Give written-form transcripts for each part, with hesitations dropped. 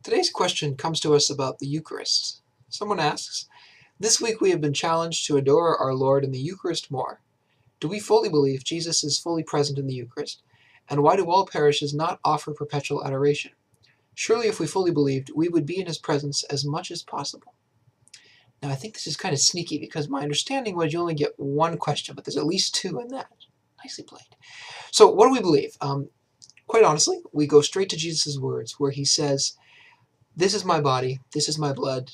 Today's question comes to us about the Eucharist. Someone asks, "This week we have been challenged to adore our Lord in the Eucharist more. Do we fully believe Jesus is fully present in the Eucharist? And why do all parishes not offer perpetual adoration? Surely if we fully believed, we would be in his presence as much as possible." Now I think this is kind of sneaky because my understanding was you only get one question, but there's at least two in that. Nicely played. So what do we believe? Quite honestly, we go straight to Jesus' words where he says, "This is my body, this is my blood.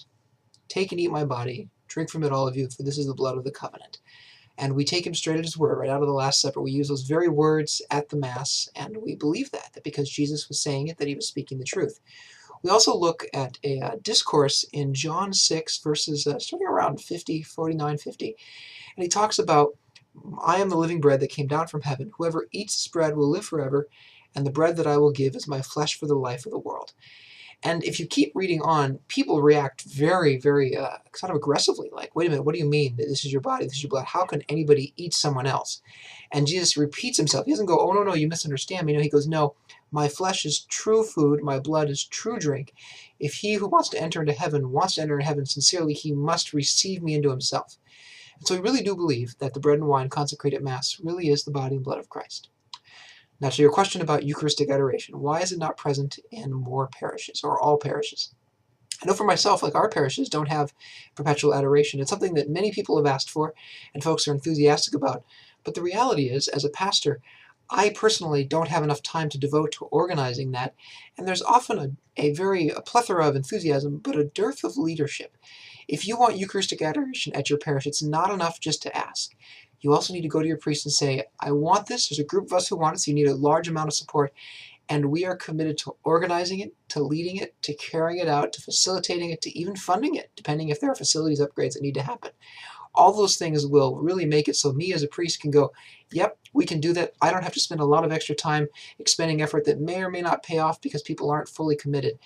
Take and eat my body, drink from it all of you, for this is the blood of the covenant." And we take him straight at his word, right out of the Last Supper. We use those very words at the Mass, and we believe that because Jesus was saying it, that he was speaking the truth. We also look at a discourse in John 6, verses starting around 50, 49, 50, and he talks about, "I am the living bread that came down from heaven. Whoever eats this bread will live forever, and the bread that I will give is my flesh for the life of the world." And if you keep reading on, people react very, very sort of aggressively, like, "Wait a minute, what do you mean that this is your body, this is your blood? How can anybody eat someone else?" And Jesus repeats himself. He doesn't go, "Oh, no, no, you misunderstand me." No, he goes, "No, my flesh is true food, my blood is true drink. If he who wants to enter into heaven wants to enter into heaven sincerely, he must receive me into himself." And so we really do believe that the bread and wine consecrated at Mass really is the body and blood of Christ. Now, to your question about Eucharistic adoration, why is it not present in more parishes or all parishes? I know for myself, like, our parishes don't have perpetual adoration. It's something that many people have asked for and folks are enthusiastic about. But the reality is, as a pastor, I personally don't have enough time to devote to organizing that, and there's often a plethora of enthusiasm, but a dearth of leadership. If you want Eucharistic adoration at your parish, it's not enough just to ask. You also need to go to your priest and say, "I want this. There's a group of us who want it, so you need a large amount of support, and we are committed to organizing it, to leading it, to carrying it out, to facilitating it, to even funding it, depending if there are facilities upgrades that need to happen." All those things will really make it so me as a priest can go, "Yep, we can do that. I don't have to spend a lot of extra time expending effort that may or may not pay off because people aren't fully committed."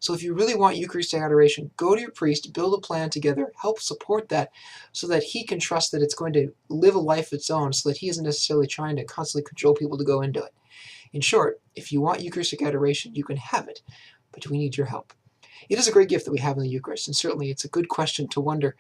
So if you really want Eucharistic adoration, go to your priest, build a plan together, help support that so that he can trust that it's going to live a life of its own, so that he isn't necessarily trying to constantly cajole people to go into it. In short, if you want Eucharistic adoration, you can have it, but we need your help. It is a great gift that we have in the Eucharist, and certainly it's a good question to wonder,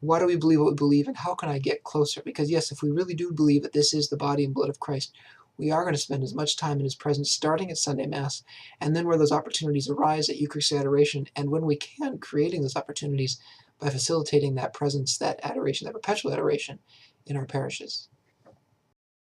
why do we believe what we believe, and how can I get closer? Because yes, if we really do believe that this is the body and blood of Christ, we are going to spend as much time in his presence starting at Sunday Mass, and then where those opportunities arise at Eucharistic adoration, and when we can, creating those opportunities by facilitating that presence, that adoration, that perpetual adoration in our parishes.